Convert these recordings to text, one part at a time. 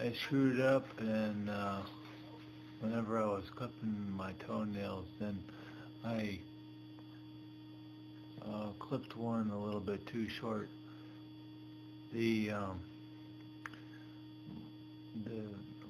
I screwed up, and whenever I was clipping my toenails, then I clipped one a little bit too short. The of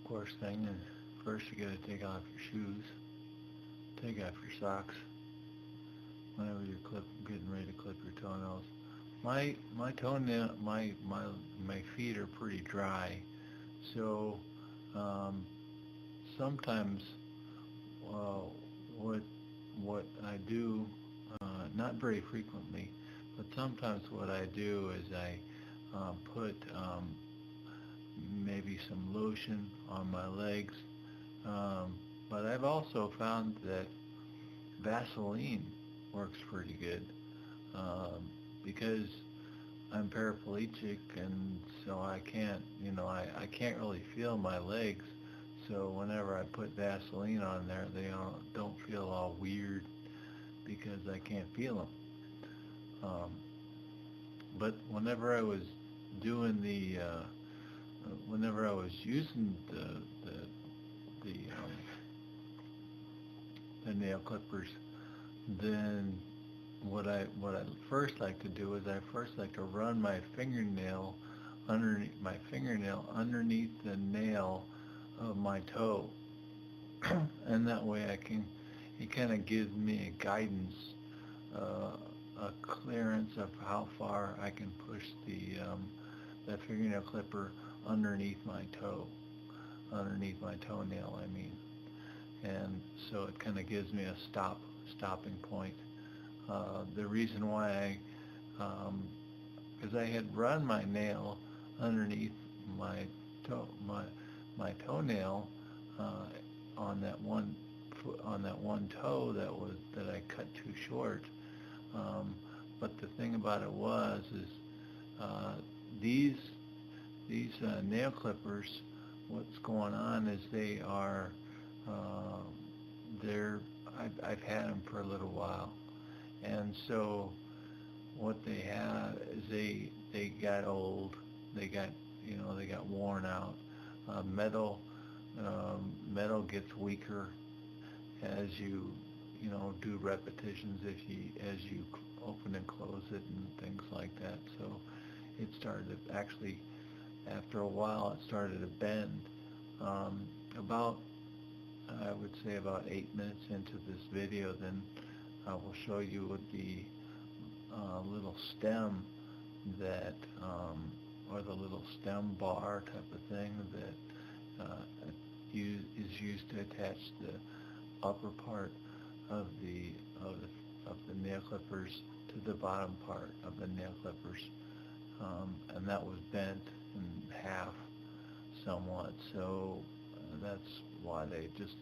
course thing is first you got to take off your shoes, take off your socks whenever you're getting ready to clip your toenails. My toenail my feet are pretty dry, so um, sometimes uh, what I do, not very frequently, but sometimes what I do is I put maybe some lotion on my legs. But I've also found that Vaseline works pretty good because I'm paraplegic, and so I can't, I can't really feel my legs. So whenever I put Vaseline on there, they don't feel all weird because I can't feel them. Um, but whenever I was using the um, the nail clippers, then what I first like to do is I first like to run my fingernail underneath the nail of my toe, and that way it kind of gives me a guidance, a clearance of how far I can push that fingernail clipper underneath my toe, underneath my toenail, I mean. And so it kind of gives me a stopping point. The reason why because I had run my nail underneath my my toenail on that one toe that I cut too short. Um, but the thing about it is uh, these nail clippers. What's going on is uh, I've had them for a little while, and so what they have is they got old, they got worn out. Metal metal gets weaker as you do repetitions as you open and close it and things like that. So it started to actually, after a while, it started to bend. About I would say about 8 minutes into this video, then I will show you with the little stem that, or the little stem bar type of thing that is used to attach the upper part of the nail clippers to the bottom part of the nail clippers, and that was bent in half somewhat. So that's why they just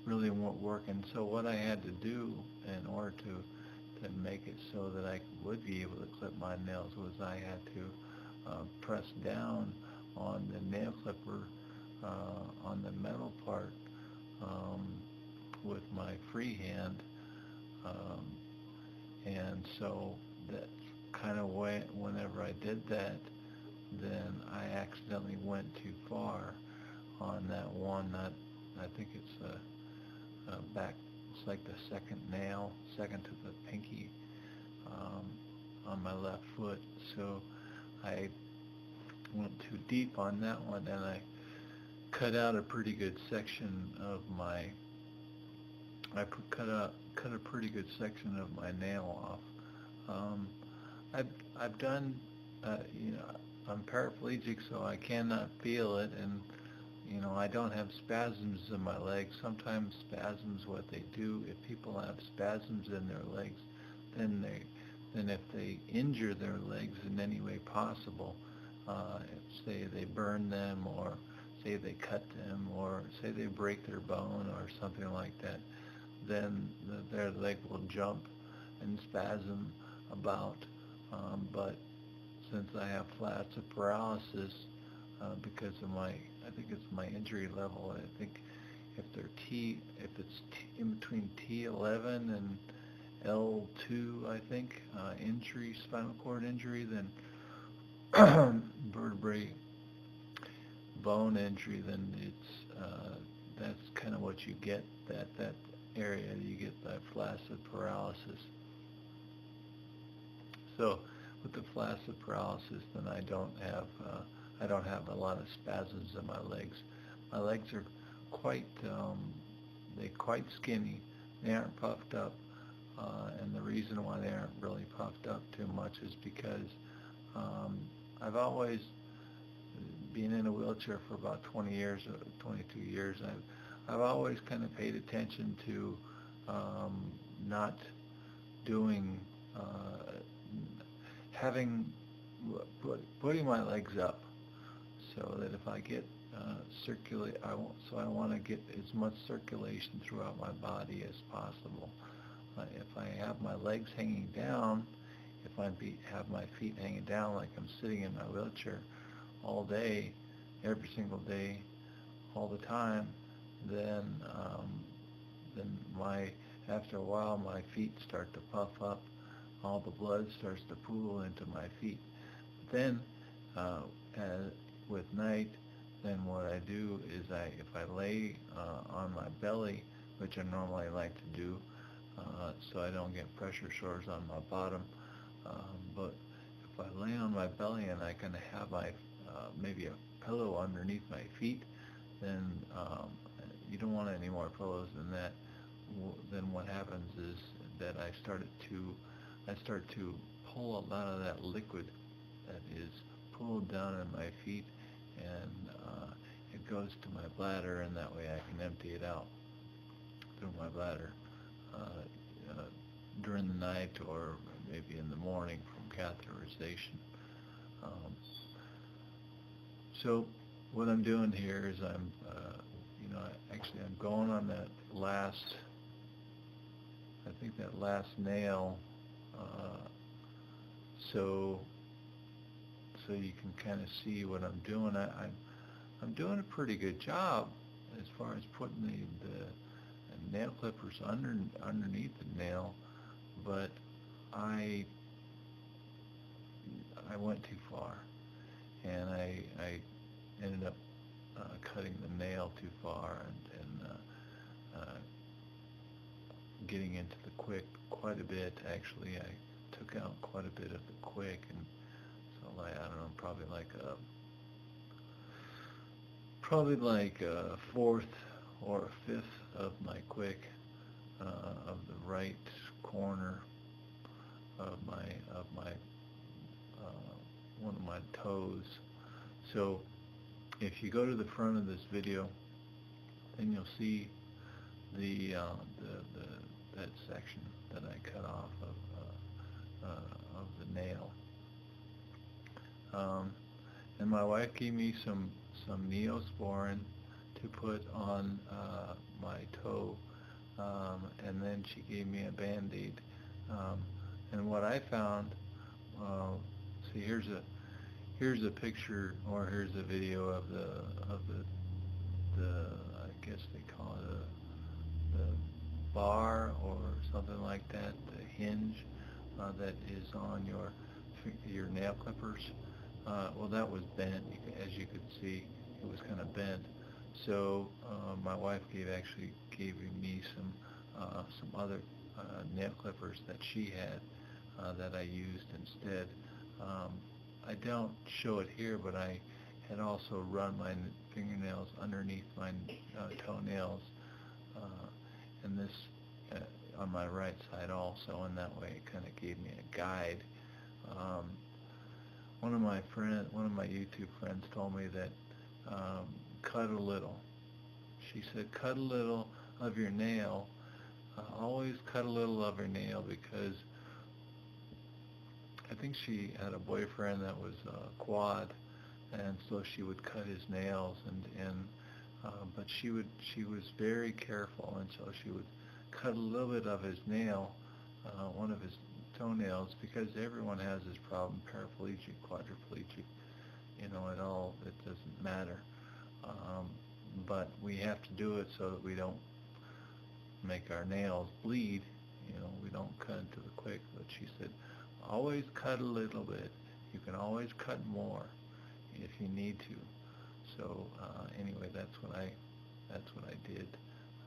really weren't working. So what I had to do in order to make it so that I would be able to clip my nails was I had to press down on the nail clipper on the metal part with my free hand, um, and so that's kind of whenever I did that, then I accidentally went too far on that one. That I think it's a back. It's like the second to the pinky on my left foot. So I went too deep on that one, and I cut out a pretty good section of my. Cut a pretty good section of my nail off. I've done, I'm paraplegic, so I cannot feel it, and I don't have spasms in my legs. Sometimes spasms, what they do, if people have spasms in their legs, then if they injure their legs in any way possible, say they burn them, or say they cut them, or say they break their bone or something like that, then their leg will jump and spasm about. But since I have flats of paralysis because of I think it's my injury level. I think if it's in between T11 and L2, I think spinal cord injury, then vertebrae bone injury, then that's kind of what you get, that area. You get that flaccid paralysis. So with the flaccid paralysis, then I don't have a lot of spasms in my legs. My legs are they're quite skinny. They aren't puffed up, and the reason why they aren't really puffed up too much is because I've always been in a wheelchair for about 20 years, 22 years. I've always kind of paid attention to not doing putting my legs up, so that if I get I want to get as much circulation throughout my body as possible. If I have my legs hanging down, if I have my feet hanging down like I'm sitting in my wheelchair all day, every single day, all the time, then after a while my feet start to puff up, all the blood starts to pool into my feet. Then with night, then what I do is if I lay on my belly, which I normally like to do, so I don't get pressure sores on my bottom, but if I lay on my belly and I kind of have my maybe a pillow underneath my feet, then you don't want any more pillows than that. Then what happens is that I start to pull a lot of that liquid that is pulled down in my feet, and it goes to my bladder, and that way I can empty it out through my bladder during the night or maybe in the morning from catheterization. So what I'm doing here is I'm going on that last, I think that last nail, so you can kind of see what I'm doing. I'm doing a pretty good job as far as putting the nail clippers underneath the nail, but I went too far, and I ended up cutting the nail too far and getting into the quick quite a bit. Actually, I took out quite a bit of the quick, and so I don't know, probably like a fourth or a fifth of my quick of the right corner of my one of my toes. So if you go to the front of this video, then you'll see that section that I cut off of the nail. And my wife gave me some Neosporin to put on my toe, and then she gave me a Band-Aid. And what I found, see, here's a picture, or here's a video of the I guess they call it the bar or something like that, the hinge that is on your nail clippers. Well, that was bent. As you could see, it was kind of bent. So my wife actually gave me some other nail clippers that she had that I used instead. I don't show it here, but I had also run my fingernails underneath my toenails, and this on my right side also, and that way it kind of gave me a guide. One of my YouTube friends told me that cut a little. She said, cut a little of your nail. Always cut a little of her nail, because I think she had a boyfriend that was quad, and so she would cut his nails, but she was very careful, and so she would cut a little bit of his nail, one of his toenails, because everyone has this problem, paraplegic, quadriplegic, it doesn't matter. But we have to do it so that we don't make our nails bleed, we don't cut into the quick. But she said, always cut a little bit. You can always cut more if you need to. So anyway, that's what I did.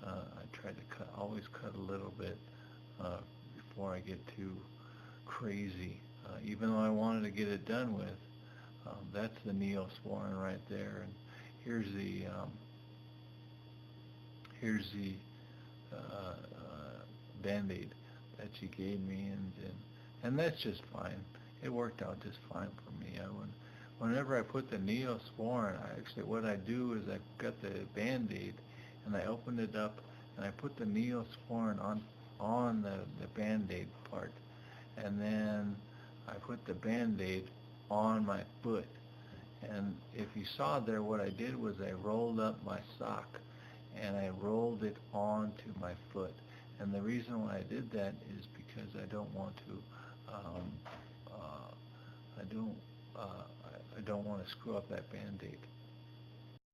I tried to always cut a little bit before I get too crazy. Even though I wanted to get it done with, that's the Neosporin right there, and here's the Band-Aid that she gave me, and that's just fine. It worked out just fine for me. Whenever I put the Neosporin, what I do is I got the Band-Aid and I opened it up and I put the Neosporin on the Band-Aid part, and then I put the Band-Aid on my foot. And if you saw there, what I did was I rolled up my sock and I rolled it onto my foot. And the reason why I did that is because I don't want to I don't want to screw up that Band-Aid.